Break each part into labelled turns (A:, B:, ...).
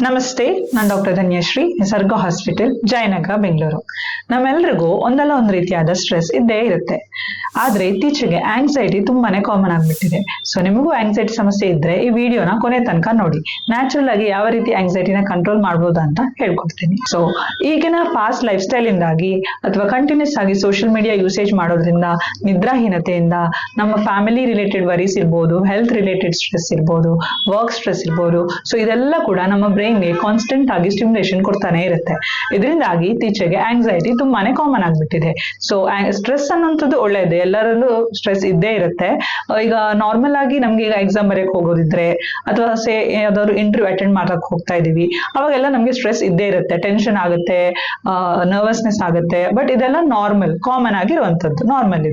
A: ನಮಸ್ತೆ, ನಾನು ಡಾಕ್ಟರ್ ಧನ್ಯಶ್ರೀ, ನಿಸರ್ಗ ಹಾಸ್ಪಿಟಲ್, ಜಯನಗರ, ಬೆಂಗಳೂರು. ನಮ್ಮೆಲ್ರಿಗೂ ಒಂದಲ್ಲ ಒಂದು ರೀತಿಯಾದ ಸ್ಟ್ರೆಸ್ ಇದ್ದೇ ಇರುತ್ತೆ. ಆದ್ರೆ ಇತ್ತೀಚೆಗೆ ಆಂಗ್ಸೈಟಿ ತುಂಬಾನೇ ಕಾಮನ್ ಆಗ್ಬಿಟ್ಟಿದೆ. ಸೊ ನಿಮಗೂ ಆಂಗ್ಸೈಟಿ ಸಮಸ್ಯೆ ಇದ್ರೆ ಈ ವಿಡಿಯೋನ ಕೊನೆ ತನಕ ನೋಡಿ. ನ್ಯಾಚುರಲ್ ಆಗಿ ಯಾವ ರೀತಿ ಆಂಗ್ಸೈಟಿನ ಕಂಟ್ರೋಲ್ ಮಾಡ್ಬೋದು ಅಂತ ಹೇಳ್ಕೊಡ್ತೀನಿ. ಸೊ ಈಗಿನ ಫಾಸ್ಟ್ ಲೈಫ್ ಸ್ಟೈಲ್ ಇಂದಾಗಿ ಅಥವಾ ಕಂಟಿನ್ಯೂಸ್ ಆಗಿ ಸೋಷಿಯಲ್ ಮೀಡಿಯಾ ಯೂಸೇಜ್ ಮಾಡೋದ್ರಿಂದ, ನಿದ್ರಾಹೀನತೆಯಿಂದ ನಮ್ಮ ಫ್ಯಾಮಿಲಿ ರಿಲೇಟೆಡ್ ವರೀಸ್ ಇರ್ಬೋದು, ಹೆಲ್ತ್ ರಿಲೇಟೆಡ್ ಸ್ಟ್ರೆಸ್ ಇರ್ಬೋದು, ವರ್ಕ್ ಸ್ಟ್ರೆಸ್ ಇರ್ಬೋದು. ಸೊ ಇದೆಲ್ಲ ಕೂಡ ನಮ್ಮ ಬ್ರೈನ್ಗೆ ಕಾನ್ಸ್ಟೆಂಟ್ ಆಗಿ ಸ್ಟಿಮ್ಯುಲೇಷನ್ ಕೊಡ್ತಾನೆ ಇರುತ್ತೆ. ಇದರಿಂದಾಗಿ ಇತ್ತೀಚೆಗೆ ಆಂಗ್ಸೈಟಿ ತುಂಬಾನೇ ಕಾಮನ್ ಆಗ್ಬಿಟ್ಟಿದೆ. ಸೊ ಸ್ಟ್ರೆಸ್ ಅನ್ನೋಂಥದ್ದು ಒಳ್ಳೇದೇ, ಎಲ್ಲರಲ್ಲೂ ಸ್ಟ್ರೆಸ್ ಇದ್ದೇ ಇರುತ್ತೆ. ಈಗ ನಾರ್ಮಲ್ ಆಗಿ ನಮ್ಗೆ ಈಗ ಎಕ್ಸಾಮ್ ಬರೆಯಕ್ ಹೋಗೋದಿದ್ರೆ ಅಥವಾ ಯಾವ್ದಾದ್ರು ಇಂಟರ್ವ್ಯೂ ಅಟೆಂಡ್ ಮಾಡಕ್ ಹೋಗ್ತಾ ಇದೀವಿ, ಅವಾಗೆಲ್ಲ ನಮ್ಗೆ ಸ್ಟ್ರೆಸ್ ಇದ್ದೇ ಇರುತ್ತೆ, ಟೆನ್ಷನ್ ಆಗುತ್ತೆ, ನರ್ವಸ್ನೆಸ್ ಆಗುತ್ತೆ. ಬಟ್ ಇದೆಲ್ಲ ನಾರ್ಮಲ್, ಕಾಮನ್ ಆಗಿರುವಂತದ್ದು, ನಾರ್ಮಲ್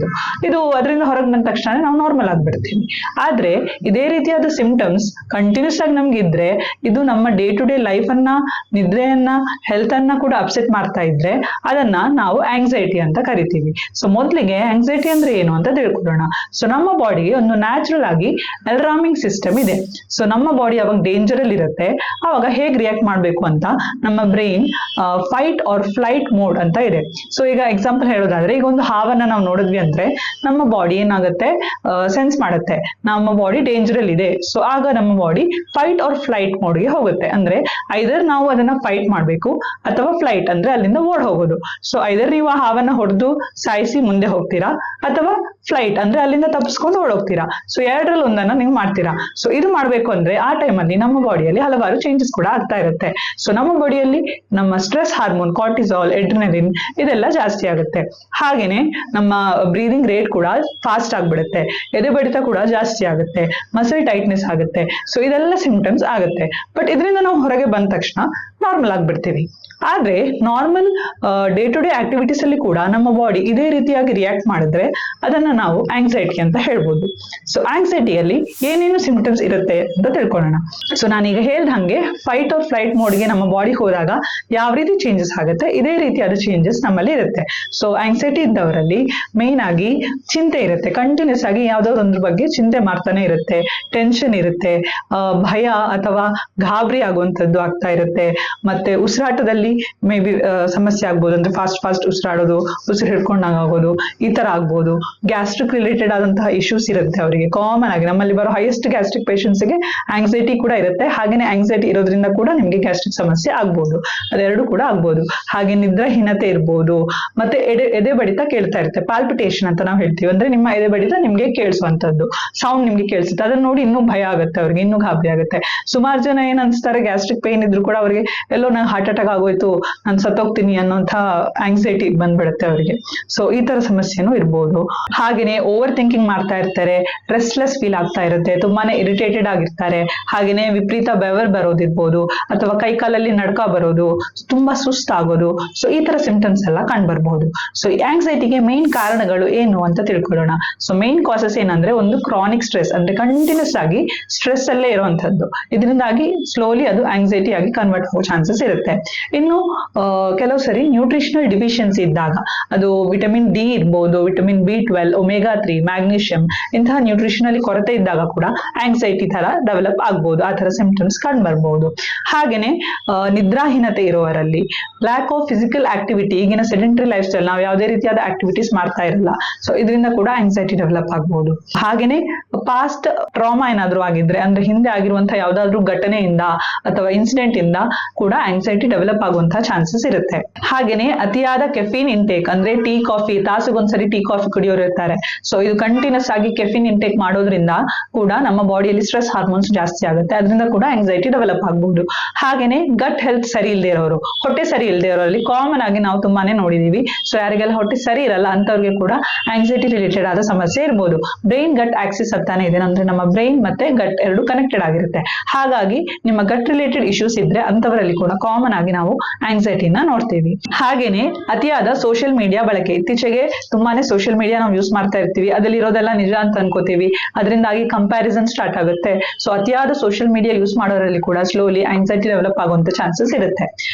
A: ಇದು ಅದರಿಂದ ಹೊರಗೆ ಬಂದ ತಕ್ಷಣ ನಾವು ನಾರ್ಮಲ್ ಆಗ್ಬಿಡ್ತೀವಿ. ಆದ್ರೆ ಇದೇ ರೀತಿಯಾದ ಸಿಂಪ್ಟಮ್ಸ್ ಕಂಟಿನ್ಯೂಸ್ ಆಗಿ ನಮ್ಗೆ ಇದ್ರೆ ಇದು ನಮ್ಮ ಡೇ ಟು ಡೇ ಲೈಫ್ ಅನ್ನ, ನಿದ್ರೆಯನ್ನ, ಹೆಲ್ತ್ ಅನ್ನ ಕೂಡ ಅಪ್ಸೆಟ್ ಮಾಡ್ತಾ ಇದ್ರೆ ಅದನ್ನ ನಾವು ಆಂಗ್ಸೈಟಿ ಅಂತ ಕರಿತೀವಿ. ಸೊ ಮೊದಲಿಗೆ ಆಂಗ್ಸೈಟಿ ಅಂದ್ರೆ ಏನು ಅಂತ ತಿಳ್ಕೊಳ್ಳೋಣ. ಸೊ ನಮ್ಮ ಬಾಡಿಗೆ ಒಂದು ನ್ಯಾಚುರಲ್ ಆಗಿ ಅಲಾರ್ಮಿಂಗ್ ಸಿಸ್ಟಮ್ ಇದೆ. ಸೊ ನಮ್ಮ ಬಾಡಿ ಅವಾಗ ಡೇಂಜರ್ ಅಲ್ಲಿ ಇರುತ್ತೆ, ಅವಾಗ ಹೇಗ್ ರಿಯಾಕ್ಟ್ ಮಾಡ್ಬೇಕು ಅಂತ ನಮ್ಮ brain fight R flight mode ಅಂತ ಇದೆ. ಸೊ ಈಗ ಎಕ್ಸಾಂಪಲ್ ಹೇಳೋದಾದ್ರೆ, ಈಗ ಒಂದು ಹಾವನ್ನ ನಾವು ನೋಡಿದ್ವಿ ಅಂದ್ರೆ ನಮ್ಮ ಬಾಡಿ ಏನಾಗುತ್ತೆ, ಸೆನ್ಸ್ ಮಾಡುತ್ತೆ ನಮ್ಮ ಬಾಡಿ ಡೇಂಜರ್ ಅಲ್ಲಿ ಇದೆ. ಸೊ ಆಗ ನಮ್ಮ ಬಾಡಿ ಫೈಟ್ ಆರ್ ಫ್ಲೈಟ್ ಮೋಡ್ಗೆ ಹೋಗುತ್ತೆ. ಅಂದ್ರೆ ಐದರ್ ನಾವು ಅದನ್ನ ಫೈಟ್ ಮಾಡ್ಬೇಕು ಅಥವಾ ಫ್ಲೈಟ್ ಅಂದ್ರೆ ಅಲ್ಲಿಂದ ಓಡ್ ಹೋಗೋದು. ಸೊ ಐದರ್ ನೀವು ಆ ಹಾವನ್ನ ಹೊಡೆದು ಸಾಯಿಸಿ ಮುಂದೆ ಹೋಗ್ತೀರಾ ಅಥವಾ ಫ್ಲೈಟ್ ಅಂದ್ರೆ ಅಲ್ಲಿಂದ ತಪ್ಪಿಸ್ಕೊಂಡು ಓಡೋಗ್ತೀರಾ. ಸೊ ಎರಡರಲ್ಲಿ ಒಂದನ್ನ ನೀವು ಮಾಡ್ತೀರಾ. ಸೊ ಇದು ಮಾಡ್ಬೇಕು ಅಂದ್ರೆ ಆ ಟೈಮಲ್ಲಿ ನಮ್ಮ ಬಾಡಿಯಲ್ಲಿ ಹಲವಾರು ಚೇಂಜಸ್ ಕೂಡ ಆಗ್ತಾ ಇರುತ್ತೆ. ಸೊ ನಮ್ಮ ಬಾಡಿಯಲ್ಲಿ ನಮ್ಮ ಸ್ಟ್ರೆಸ್ ಹಾರ್ಮೋನ್ ಕಾರ್ಟಿಸಾಲ್, ಎಡ್ರಿನಲಿನ್ ಇದೆಲ್ಲ ಜಾಸ್ತಿ ಆಗುತ್ತೆ. ಹಾಗೇನೆ ನಮ್ಮ ಬ್ರೀದಿಂಗ್ ರೇಟ್ ಕೂಡ ಫಾಸ್ಟ್ ಆಗ್ಬಿಡುತ್ತೆ, ಎದೆ ಬಡಿತ ಕೂಡ ಜಾಸ್ತಿ ಆಗುತ್ತೆ, ಮಸಲ್ ಟೈಟ್ನೆಸ್ ಆಗುತ್ತೆ. ಸೊ ಇದೆಲ್ಲ ಸಿಂಪ್ಟಮ್ಸ್ ಆಗುತ್ತೆ. ಬಟ್ ಇದರಿಂದ ನಾವು ಹೊರಗೆ ಬಂದ ತಕ್ಷಣ ನಾರ್ಮಲ್ ಆಗ್ಬಿಡ್ತೀವಿ. ಆದ್ರೆ normal day to day activities ಅಲ್ಲಿ ಕೂಡ ನಮ್ಮ ಬಾಡಿ ಇದೇ ರೀತಿಯಾಗಿ ರಿಯಾಕ್ಟ್ ಮಾಡಿದ್ರೆ ಅದನ್ನ ನಾವು ಆಂಗ್ಸೈಟಿ ಅಂತ ಹೇಳ್ಬೋದು. ಸೊ ಆಂಗ್ಸೈಟಿಯಲ್ಲಿ ಏನೇನು ಸಿಂಪ್ಟಮ್ಸ್ ಇರುತ್ತೆ ಅಂತ ತಿಳ್ಕೊಳ್ಳೋಣ. ಸೊ ನಾನೀಗ ಹೇಳ್ದಂಗೆ ಫೈಟ್ ಆರ್ ಫ್ಲೈಟ್ ಮೋಡ್ಗೆ ನಮ್ಮ ಬಾಡಿ ಹೋದಾಗ ಯಾವ ರೀತಿ ಚೇಂಜಸ್ ಆಗುತ್ತೆ, ಇದೇ ರೀತಿಯಾದ ಚೇಂಜಸ್ ನಮ್ಮಲ್ಲಿ ಇರುತ್ತೆ. ಸೊ ಆಂಗ್ಸೈಟಿ ಇದ್ದವರಲ್ಲಿ ಮೇನ್ ಆಗಿ ಚಿಂತೆ ಇರುತ್ತೆ, ಕಂಟಿನ್ಯೂಸ್ ಆಗಿ ಯಾವ್ದಾದ್ರು ಒಂದ್ರ ಬಗ್ಗೆ ಚಿಂತೆ ಮಾಡ್ತಾನೆ ಇರುತ್ತೆ, ಟೆನ್ಷನ್ ಇರುತ್ತೆ, ಭಯ ಅಥವಾ ಗಾಬರಿ ಆಗುವಂಥದ್ದು ಆಗ್ತಾ ಇರುತ್ತೆ. ಮತ್ತೆ ಉಸಿರಾಟದಲ್ಲಿ ಮೇ ಬಿ ಸಮಸ್ಯೆ ಆಗ್ಬೋದು, ಅಂದ್ರೆ ಫಾಸ್ಟ್ ಉಸಿರಾಡೋದು, ಉಸಿರು ಹಿಡ್ಕೊಂಡಂಗ ಆಗೋದು, ಈ ತರ ಆಗ್ಬೋದು. ಗ್ಯಾಸ್ಟ್ರಿಕ್ ರಿಲೇಟೆಡ್ ಆದಂತಹ ಇಶ್ಯೂಸ್ ಇರುತ್ತೆ ಅವರಿಗೆ. ಕಾಮನ್ ಆಗಿ ನಮ್ಮಲ್ಲಿ ಬರೋ ಹೈಯೆಸ್ಟ್ ಗ್ಯಾಸ್ಟ್ರಿಕ್ ಪೇಷಂಟ್ಸ್ ಗೆ ಆಂಗ್ಸೈಟಿ ಕೂಡ ಇರುತ್ತೆ. ಹಾಗೇನೆ ಆಂಗ್ಸೈಟಿ ಇರೋದ್ರಿಂದ ಕೂಡ ನಿಮ್ಗೆ ಗ್ಯಾಸ್ಟ್ರಿಕ್ ಸಮಸ್ಯೆ ಆಗ್ಬೋದು, ಅದೆರಡು ಕೂಡ ಆಗ್ಬೋದು. ಹಾಗೆ ನಿದ್ರಾಹೀನತೆ ಇರ್ಬೋದು. ಮತ್ತೆ ಎದೆ ಬಡಿತ ಕೇಳ್ತಾ ಇರುತ್ತೆ, ಪಾಲ್ಪಿಟೇಷನ್ ಅಂತ ನಾವು ಹೇಳ್ತೀವಿ. ಅಂದ್ರೆ ನಿಮ್ಮ ಎದೆ ಬಡಿತ ನಿಮ್ಗೆ ಕೇಳಿಸುವಂತದ್ದು, ಸೌಂಡ್ ನಿಮ್ಗೆ ಕೇಳಿಸುತ್ತೆ. ಅದನ್ನ ನೋಡಿ ಇನ್ನೂ ಭಯ ಆಗುತ್ತೆ ಅವ್ರಿಗೆ, ಇನ್ನೂ ಗಾಬರಿ ಆಗುತ್ತೆ. ಸುಮಾರು ಜನ ಏನ್ ಅನ್ಸ್ತಾರೆ, ಗ್ಯಾಸ್ಟ್ರಿಕ್ ಪೇನ್ ಇದ್ರು ಕೂಡ ಅವ್ರಿಗೆ ಎಲ್ಲೋ ನಂಗೆ ಹಾರ್ಟ್ ಅಟ್ಯಾಕ್ ಆಗೋಯ್ತು, ನಾನು ಸತ್ತೋಗ್ತೀನಿ ಅನ್ನೋಂಥ ಆಂಗ್ಸೈಟಿ ಬಂದ್ಬಿಡುತ್ತೆ ಅವರಿಗೆ. ಸೊ ಈ ತರ ಸಮಸ್ಯೆನೂ ಇರ್ಬೋದು. ಹಾಗೇನೆ ಓವರ್ ಥಿಂಕಿಂಗ್ ಮಾಡ್ತಾ ಇರ್ತಾರೆ, ರೆಸ್ಟ್ಲೆಸ್ ಫೀಲ್ ಆಗ್ತಾ ಇರುತ್ತೆ, ತುಂಬಾನೇ ಇರಿಟೇಟೆಡ್ ಆಗಿರ್ತಾರೆ. ಹಾಗೇನೆ ವಿಪರೀತ ಬೆವರ್ ಬರೋದಿರ್ಬೋದು ಅಥವಾ ಕೈಕಾಲಲ್ಲಿ ನಡ್ಕ ಬರೋದು, ತುಂಬಾ ಸುಸ್ತಾಗೋದು. ಸೊ ಈ ತರ ಸಿಂಪ್ಟಮ್ಸ್ ಎಲ್ಲ ಕಂಡು ಬರ್ಬೋದು. ಸೊ ಈ ಆಂಗ್ಸೈಟಿಗೆ ಮೇನ್ ಕಾರಣಗಳು ಏನು ಅಂತ ತಿಳ್ಕೊಳ್ಳೋಣ. ಸೊ ಮೇನ್ ಕಾಸಸ್ ಏನಂದ್ರೆ, ಒಂದು ಕ್ರಾನಿಕ್ ಸ್ಟ್ರೆಸ್, ಅಂದ್ರೆ ಕಂಟಿನ್ಯೂಸ್ ಆಗಿ ಸ್ಟ್ರೆಸ್ ಅಲ್ಲೇ ಇರುವಂತದ್ದು. ಇದರಿಂದಾಗಿ ಸ್ಲೋಲಿ ಅದು ಆಂಗ್ಸೈಟಿ ಆಗಿ ಕನ್ವರ್ಟ್ ಆಗೋ ಚಾನ್ಸಸ್ ಇರುತ್ತೆ. ಇನ್ನು ಕೆಲವು ಸರಿ ನ್ಯೂಟ್ರಿಷನಲ್ ಡಿಫಿಷಿಯನ್ಸಿ ಇದ್ದಾಗ, ಅದು ವಿಟಮಿನ್ ಡಿ ಇರ್ಬೋದು, ವಿಟಮಿನ್ B12, ಒಮೆಗಾ 3, ಮ್ಯಾಗ್ನೀಷಿಯಂ, ಇಂತಹ ನ್ಯೂಟ್ರಿಷನಲ್ಲಿ ಕೊರತೆ ಇದ್ದಾಗ ಕೂಡ ಆಂಗ್ಸೈಟಿ ತರ ಡೆವಲಪ್ ಆಗ್ಬೋದು, ಆ ತರ ಸಿಂಪ್ಟಮ್ಸ್ ಕಂಡು ಬರ್ಬೋದು. ಹಾಗೇನೆ ನಿದ್ರಾಹೀನತೆ ಇರುವವರಲ್ಲಿ, ಲ್ಯಾಕ್ ಆಫ್ ಫಿಸಿಕಲ್ ಆಕ್ಟಿವಿಟಿ, ಈಗಿನ ಸೆಡೆಂಟರಿ ಲೈಫ್ ಸ್ಟೈಲ್, ನಾವು ಯಾವುದೇ ರೀತಿಯಾದ ಆಕ್ಟಿವಿಟೀಸ್ ಮಾಡ್ತಾ ಇರಲ್ಲ, ಸೊ ಇದರಿಂದ ಕೂಡ ಆಂಗ್ಸೈಟಿ ಡೆವಲಪ್ ಆಗ್ಬೋದು. ಹಾಗೇನೆ ಪಾಸ್ಟ್ ಟ್ರಾಮಾ ಏನಾದ್ರೂ ಆಗಿದ್ರೆ, ಅಂದ್ರೆ ಹಿಂದೆ ಆಗಿರುವಂತಹ ಯಾವ್ದಾದ್ರು ಘಟನೆಯಿಂದ ಅಥವಾ ಇನ್ಸಿಡೆಂಟ್ ಇಂದ ಕೂಡ ಆಂಗ್ಸೈಟಿ ಡೆವಲಪ್ ಆಗುವಂತಹ ಚಾನ್ಸಸ್ ಇರುತ್ತೆ. ಹಾಗೇನೆ ಅತಿಯಾದ ಕೆಫಿನ್ ಇಂಟೇಕ್, ಅಂದ್ರೆ ಟೀ ಕಾಫಿ, ತಾಸಿಗೊಂದ್ಸರಿ ಟೀ ಕಾಫಿ ಕುಡಿಯೋರು ಇರ್ತಾರೆ. ಸೊ ಇದು ಕಂಟಿನ್ಯೂಸ್ ಆಗಿ ಕೆಫಿನ್ ಇಂಟೇಕ್ ಮಾಡೋದ್ರಿಂದ ಕೂಡ ನಮ್ಮ ಬಾಡಿಯಲ್ಲಿ ಸ್ಟ್ರೆಸ್ ಹಾರ್ಮೋನ್ಸ್ ಜಾಸ್ತಿ ಆಗುತ್ತೆ, ಅದರಿಂದ ಕೂಡ ಆಂಗ್ಸೈಟಿ ಡೆವಲಪ್ ಆಗಬಹುದು. ಹಾಗೇನೆ ಗಟ್ ಹೆಲ್ತ್ ಸರಿ ಇಲ್ಲದೆ ಇರೋರು, ಹೊಟ್ಟೆ ಸರಿ ಇಲ್ಲದೆ ಇರೋರಲ್ಲಿ ಕಾಮನ್ ಆಗಿ ನಾವು ತುಂಬಾನೇ ನೋಡಿದೀವಿ. ಸೊ ಯಾರಿಗೆಲ್ಲ ಹೊಟ್ಟೆ ಸರಿ ಇರಲ್ಲ ಅಂತವ್ರಿಗೆ ಕೂಡ ಆಂಗ್ಸೈಟಿ ರಿಲೇಟೆಡ್ ಆದ ಸಮಸ್ಯೆ ಇರ್ಬೋದು. ಬ್ರೈನ್ ಗಟ್ ಆಕ್ಸಿಸ್ ಅಂತಾನೆ ಇದೆ, ಅಂದ್ರೆ ನಮ್ಮ ಬ್ರೈನ್ ಮತ್ತೆ ಗಟ್ ಎರಡು ಕನೆಕ್ಟೆಡ್ ಆಗಿರುತ್ತೆ. ಹಾಗಾಗಿ ನಿಮ್ಮ ಗಟ್ ರಿಲೇಟೆಡ್ ಇಶ್ಯೂಸ್ ಇದ್ರೆ ಅಂತವರಲ್ಲಿ ಎಲ್ಲರಲ್ಲಿ ಕೂಡ ಕಾಮನ್ ಆಗಿ ನಾವು ಆಂಗ್ಸೈಟಿನ ನೋಡ್ತೀವಿ. ಹಾಗೇನೆ ಅತಿಯಾದ ಸೋಷಿಯಲ್ ಮೀಡಿಯಾ ಬಳಕೆ. ಇತ್ತೀಚೆಗೆ ತುಂಬಾನೇ ಸೋಷಿಯಲ್ ಮೀಡಿಯಾ ನಾವು ಯೂಸ್ ಮಾಡ್ತಾ ಇರ್ತೀವಿ, ಅದ್ರಲ್ಲಿ ಇರೋದೆಲ್ಲ ನಿಜ ಅಂತ ಅನ್ಕೋತೀವಿ, ಅದರಿಂದಾಗಿ ಕಂಪ್ಯಾರಿಸನ್ ಸ್ಟಾರ್ಟ್ ಆಗುತ್ತೆ. ಸೊ ಅತಿಯಾದ ಸೋಷಿಯಲ್ ಮೀಡಿಯಾ ಯೂಸ್ ಮಾಡೋರಲ್ಲಿ ಕೂಡ ಸ್ಲೋಲಿ ಆಂಗ್ಸೈಟಿ ಡೆವಲಪ್ ಆಗುವಂತ ಚಾನ್ಸಸ್ ಇರುತ್ತೆ.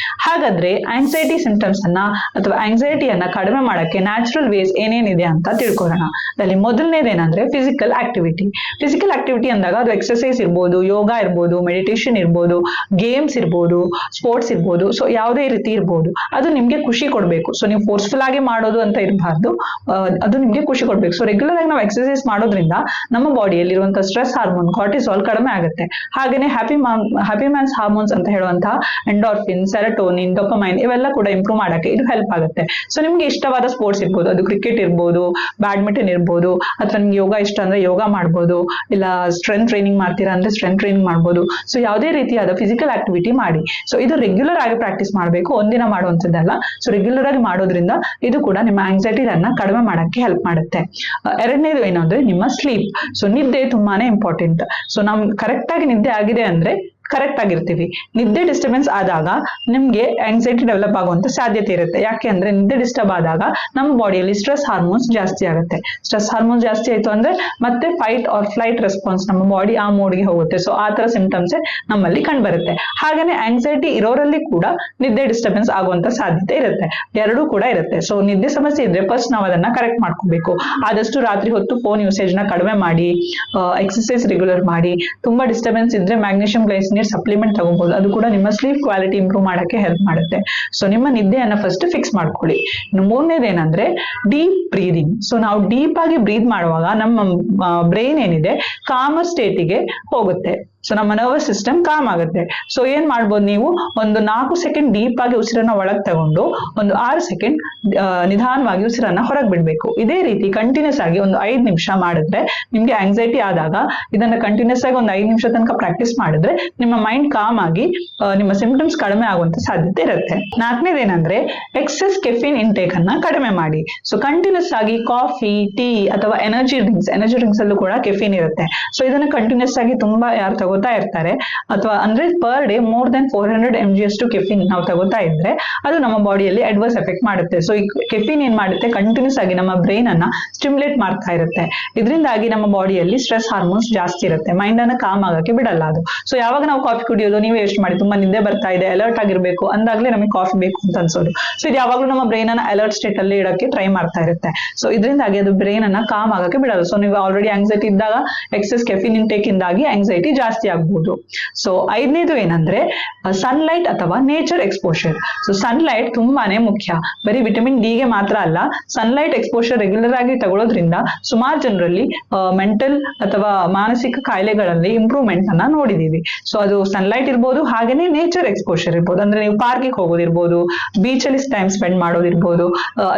A: ಹಾಗಾದ್ರೆ ಆಂಗ್ಸೈಟಿ ಸಿಂಪ್ಟಮ್ಸ್ ಅನ್ನ ಅಥವಾ ಆಂಗ್ಸೈಟಿಯನ್ನ ಕಡಿಮೆ ಮಾಡಕ್ಕೆ ನ್ಯಾಚುರಲ್ ವೇಸ್ ಏನೇನಿದೆ ಅಂತ ತಿಳ್ಕೊಳ್ಳೋಣ. ಅದರಲ್ಲಿ ಮೊದಲನೇದೇನಂದ್ರೆ ಫಿಸಿಕಲ್ ಆಕ್ಟಿವಿಟಿ. ಫಿಸಿಕಲ್ ಆಕ್ಟಿವಿಟಿ ಅಂದಾಗ ಅದು ಎಕ್ಸರ್ಸೈಸ್ ಇರ್ಬೋದು, ಯೋಗ ಇರ್ಬೋದು, ಮೆಡಿಟೇಷನ್ ಇರ್ಬೋದು, ಗೇಮ್ಸ್ ಇರ್ಬೋದು, ಸ್ಪೋರ್ಟ್ಸ್ ಇರ್ಬೋದು. ಸೊ ಯಾವುದೇ ರೀತಿ ಇರ್ಬೋದು, ಅದು ನಿಮ್ಗೆ ಖುಷಿ ಕೊಡ್ಬೇಕು. ಸೊ ನೀವು ಫೋರ್ಸ್ಫುಲ್ ಆಗಿ ಮಾಡೋದು ಅಂತ ಇರಬಾರ್ದು, ಅದು ನಿಮ್ಗೆ ಖುಷಿ ಕೊಡ್ಬೇಕು. ಸೊ ರೆಗ್ಯುಲರ್ ಆಗಿ ನಾವು ಎಕ್ಸರ್ಸೈಸ್ ಮಾಡೋದ್ರಿಂದ ನಮ್ಮ ಬಾಡಿಯಲ್ಲಿ ಇರುವಂತಹ ಸ್ಟ್ರೆಸ್ ಹಾರ್ಮೋನ್ ಕಾರ್ಟಿಸಾಲ್ ಕಡಿಮೆ ಆಗುತ್ತೆ. ಹಾಗೇನೆ ಹ್ಯಾಪಿ ಮ್ಯಾನ್ಸ್ ಹಾರ್ಮೋನ್ಸ್ ಅಂತ ಹೇಳುವಂತಹ ಎಂಡೋರ್ಫಿನ್, ಸೆರೋಟೋನಿನ್, ಡೋಪಮೈನ್ ಇವೆಲ್ಲ ಕೂಡ ಇಂಪ್ರೂವ್ ಮಾಡಕ್ಕೆ ಇದು ಹೆಲ್ಪ್ ಆಗುತ್ತೆ. ಸೊ ನಿಮ್ಗೆ ಇಷ್ಟವಾದ ಸ್ಪೋರ್ಟ್ಸ್ ಇರ್ಬೋದು, ಅದು ಕ್ರಿಕೆಟ್ ಇರ್ಬೋದು, ಬ್ಯಾಡ್ಮಿಂಟನ್ ಇರ್ಬೋದು, ಅಥವಾ ನಿಮ್ಗೆ ಯೋಗ ಇಷ್ಟ ಅಂದ್ರೆ ಯೋಗ ಮಾಡ್ಬೋದು, ಇಲ್ಲ ಸ್ಟ್ರೆಂತ್ ಟ್ರೈನಿಂಗ್ ಮಾಡ್ತೀರಾ ಅಂದ್ರೆ ಸ್ಟ್ರೆಂತ್ ಟ್ರೈನಿಂಗ್ ಮಾಡ್ಬೋದು. ಸೊ ಯಾವುದೇ ರೀತಿಯಾದ ಫಿಸಿಕಲ್ ಆಕ್ಟಿವಿಟಿ ಮಾಡಿ. ಸೊ ಇದು ರೆಗ್ಯುಲರ್ ಆಗಿ ಪ್ರಾಕ್ಟೀಸ್ ಮಾಡಬೇಕು, ಒಂದಿನ ಮಾಡುವಂತದ್ದಲ್ಲ. ಸೊ ರೆಗ್ಯುಲರ್ ಆಗಿ ಮಾಡೋದ್ರಿಂದ ಇದು ಕೂಡ ನಿಮ್ಮ ಆಂಗ್ಸೈಟಿನ ಕಡಿಮೆ ಮಾಡಕ್ಕೆ ಹೆಲ್ಪ್ ಮಾಡುತ್ತೆ. ಎರಡನೇದು ಏನಂದ್ರೆ ನಿಮ್ಮ ಸ್ಲೀಪ್. ಸೊ ನಿದ್ದೆ ತುಂಬಾನೇ ಇಂಪಾರ್ಟೆಂಟ್. ಸೊ ನಮ್ ಕರೆಕ್ಟ್ ಆಗಿ ನಿದ್ದೆ ಆಗಿದೆ ಅಂದ್ರೆ ಕರೆಕ್ಟ್ ಆಗಿರ್ತೀವಿ. ನಿದ್ದೆ ಡಿಸ್ಟರ್ಬೆನ್ಸ್ ಆದಾಗ ನಿಮ್ಗೆ ಆಂಗ್ಸೈಟಿ ಡೆವಲಪ್ ಆಗುವಂತ ಸಾಧ್ಯತೆ ಇರುತ್ತೆ. ಯಾಕೆ ಅಂದ್ರೆ ನಿದ್ದೆ ಡಿಸ್ಟರ್ಬ್ ಆದಾಗ ನಮ್ಮ ಬಾಡಿಯಲ್ಲಿ ಸ್ಟ್ರೆಸ್ ಹಾರ್ಮೋನ್ಸ್ ಜಾಸ್ತಿ ಆಗುತ್ತೆ. ಸ್ಟ್ರೆಸ್ ಹಾರ್ಮೋನ್ಸ್ ಜಾಸ್ತಿ ಆಯ್ತು ಅಂದ್ರೆ ಮತ್ತೆ ಫೈಟ್ ಆರ್ ಫ್ಲೈಟ್ ರೆಸ್ಪಾನ್ಸ್, ನಮ್ಮ ಬಾಡಿ ಆ ಮೋಡ್ಗೆ ಹೋಗುತ್ತೆ. ಸೊ ಆ ತರ ಸಿಂಪ್ಟಮ್ಸ್ ನಮ್ಮಲ್ಲಿ ಕಂಡುಬರುತ್ತೆ. ಹಾಗೇನೆ ಆಂಗ್ಸೈಟಿ ಇರೋರಲ್ಲಿ ಕೂಡ ನಿದ್ದೆ ಡಿಸ್ಟರ್ಬೆನ್ಸ್ ಆಗುವಂತ ಸಾಧ್ಯತೆ ಇರುತ್ತೆ. ಎರಡೂ ಕೂಡ ಇರುತ್ತೆ. ಸೊ ನಿದ್ದೆ ಸಮಸ್ಯೆ ಇದ್ರೆ ಫಸ್ಟ್ ನಾವು ಅದನ್ನ ಕರೆಕ್ಟ್ ಮಾಡ್ಕೋಬೇಕು. ಆದಷ್ಟು ರಾತ್ರಿ ಹೊತ್ತು ಫೋನ್ ಯೂಸೇಜ್ ನ ಕಡಿಮೆ ಮಾಡಿ, ಎಕ್ಸರ್ಸೈಸ್ ರೆಗ್ಯುಲರ್ ಮಾಡಿ. ತುಂಬಾ ಡಿಸ್ಟರ್ಬೆನ್ಸ್ ಇದ್ರೆ ಮ್ಯಾಗ್ನೀಷಿಯಂ ಗ್ಲೈಸಿನೇಟ್ ಸಪ್ಲಿಮೆಂಟ್ ತಗೋಬಹುದು, ಅದು ಕೂಡ ನಿಮ್ಮ ಸ್ಲೀಪ್ ಕ್ವಾಲಿಟಿ ಇಂಪ್ರೂವ್ ಮಾಡಕ್ಕೆ ಹೆಲ್ಪ್ ಮಾಡುತ್ತೆ. ಸೊ ನಿಮ್ಮ ನಿದ್ದೆಯನ್ನ ಫಸ್ಟ್ ಫಿಕ್ಸ್ ಮಾಡ್ಕೊಳ್ಳಿ. ಇನ್ನು ಮೂರನೇದೇನಂದ್ರೆ ಡೀಪ್ ಬ್ರೀದಿಂಗ್. ಸೊ ನಾವು ಡೀಪ್ ಆಗಿ ಬ್ರೀದ್ ಮಾಡುವಾಗ ನಮ್ಮ ಬ್ರೈನ್ ಏನಿದೆ ಕಾಮರ್ ಸ್ಟೇಟಿಗೆ ಹೋಗುತ್ತೆ. ಸೊ ನಮ್ಮ ನರ್ವಸ್ ಸಿಸ್ಟಮ್ ಕಾಮ್ ಆಗುತ್ತೆ. ಸೊ ಏನ್ ಮಾಡ್ಬೋದು, ನೀವು ಒಂದು 4 ಸೆಕೆಂಡ್ ಡೀಪ್ ಆಗಿ ಉಸಿರನ್ನ ಒಳಗ್ ತಗೊಂಡು ಒಂದು 6 ಸೆಕೆಂಡ್ ನಿಧಾನವಾಗಿ ಉಸಿರನ್ನ ಹೊರಗೆ ಬಿಡ್ಬೇಕು. ಇದೇ ರೀತಿ ಕಂಟಿನ್ಯೂಸ್ ಆಗಿ ಒಂದು 5 ನಿಮಿಷ ಮಾಡಿದ್ರೆ ನಿಮ್ಗೆ ಆಂಗ್ಸೈಟಿ ಆದಾಗ ಇದನ್ನ ಕಂಟಿನ್ಯೂಸ್ ಆಗಿ ಒಂದು 5 ನಿಮಿಷ ತನಕ ಪ್ರಾಕ್ಟೀಸ್ ಮಾಡಿದ್ರೆ ನಿಮ್ಮ ಮೈಂಡ್ ಕಾಮ್ ಆಗಿ ನಿಮ್ಮ ಸಿಂಪ್ಟಮ್ಸ್ ಕಡಿಮೆ ಆಗುವಂತ ಸಾಧ್ಯತೆ ಇರುತ್ತೆ. ನಾಲ್ಕನೇದೇನಂದ್ರೆ ಎಕ್ಸೆಸ್ ಕೆಫಿನ್ ಇಂಟೇಕ್ ಅನ್ನ ಕಡಿಮೆ ಮಾಡಿ. ಸೊ ಕಂಟಿನ್ಯೂಸ್ ಆಗಿ ಕಾಫಿ, ಟೀ ಅಥವಾ ಎನರ್ಜಿ ಡ್ರಿಂಕ್ಸ್ ಅಲ್ಲೂ ಕೂಡ ಕೆಫಿನ್ ಇರುತ್ತೆ. ಸೊ ಇದನ್ನ ಕಂಟಿನ್ಯೂಸ್ ಆಗಿ ತುಂಬಾ ಯಾರು ತಗೋತಾ ಇರ್ತಾರೆ, ಅಥವಾ ಅಂದ್ರೆ per day more than 400 mg ಅಷ್ಟು ಕೆಫಿನ್ ನಾವು ತಗೋತಾ ಇದ್ರೆ ಅದು ನಮ್ಮ ಬಾಡಿಯಲ್ಲಿ ಅಡ್ವರ್ಸ್ ಎಫೆಕ್ಟ್ ಮಾಡುತ್ತೆ. ಸೊ ಈ ಕೆಫಿನ್ ಏನ್ ಮಾಡುತ್ತೆ, ಕಂಟಿನ್ಯೂಸ್ ಆಗಿ ನಮ್ಮ ಬ್ರೈನ್ ಅನ್ನ ಸ್ಟಿಮ್ಯುಲೇಟ್ ಮಾಡ್ತಾ ಇರುತ್ತೆ. ಇದರಿಂದಾಗಿ ನಮ್ಮ ಬಾಡಿಯಲ್ಲಿ ಸ್ಟ್ರೆಸ್ ಹಾರ್ಮೋನ್ಸ್ ಜಾಸ್ತಿ ಇರುತ್ತೆ, ಮೈಂಡ್ ಅನ್ನ ಕಾಮ್ ಆಗಕ್ಕೆ ಬಿಡಲ್ಲ ಅದು. ಸೊ ಯಾವಾಗ ನಾವು ಕಾಫಿ ಕುಡಿಯೋದು, ನೀವೇ ಎಷ್ಟು ಮಾಡಿ, ತುಂಬಾ ನಿದ್ದೆ ಬರ್ತಾ ಇದೆ, ಅಲರ್ಟ್ ಆಗಿರ್ಬೇಕು ಅಂದಾಗ್ಲೇ ನಮಗೆ ಕಾಫಿ ಬೇಕು ಅಂತ ಅನ್ಸೋದು. ಸೊ ಇದು ಯಾವಾಗ್ಲೂ ನಮ್ಮ ಬ್ರೈನ್ ಅನ್ನ ಅಲರ್ಟ್ ಸ್ಟೇಟ್ ಅಲ್ಲಿ ಇಡಕ್ಕೆ ಟ್ರೈ ಮಾಡ್ತಾ ಇರುತ್ತೆ. ಸೊ ಇದರಿಂದಾಗಿ ಅದು ಬ್ರೈನ್ ಅನ್ನ ಕಾಮ್ ಆಗಕ್ಕೆ ಬಿಡಲ್ಲ. ಸೊ ನೀವು ಆಲ್ರೆಡಿ ಆಂಗ್ಸೈಟಿ ಇದ್ದಾಗ ಎಕ್ಸೆಸ್ ಕೆಫಿನ್ ಇಂಟೇಕ್ ಇಂದಾಗಿ ಆಂಗ್ಸೈಟಿ ಜಾಸ್ತಿ ಆಗ್ಬಹುದು. ಸೊ ಐದನೇದು ಏನಂದ್ರೆ ಸನ್ಲೈಟ್ ಅಥವಾ ನೇಚರ್ ಎಕ್ಸ್ಪೋಷರ್. ಸೊ ಸನ್ಲೈಟ್ ತುಂಬಾನೇ ಮುಖ್ಯ. ಬರೀ ವಿಟಮಿನ್ ಡಿ ಗೆ ಮಾತ್ರ ಅಲ್ಲ, ಸನ್ಲೈಟ್ ಎಕ್ಸ್ಪೋಷರ್ ರೆಗ್ಯುಲರ್ ಆಗಿ ತಗೊಳ್ಳೋದ್ರಿಂದ ಸುಮಾರು ಜನರಲ್ಲಿ ಮೆಂಟಲ್ ಅಥವಾ ಮಾನಸಿಕ ಕಾಯಿಲೆಗಳಲ್ಲಿ ಇಂಪ್ರೂವ್ಮೆಂಟ್ ಅನ್ನ ನೋಡಿದೀವಿ. ಸೊ ಅದು ಸನ್ಲೈಟ್ ಇರ್ಬೋದು, ಹಾಗೇನೆ ನೇಚರ್ ಎಕ್ಸ್ಪೋಷರ್ ಇರ್ಬೋದು. ಅಂದ್ರೆ ನೀವು ಪಾರ್ಕಿಗೆ ಹೋಗೋದಿರ್ಬೋದು, ಬೀಚ್ ಅಲ್ಲಿ ಟೈಮ್ ಸ್ಪೆಂಡ್ ಮಾಡೋದಿರ್ಬೋದು,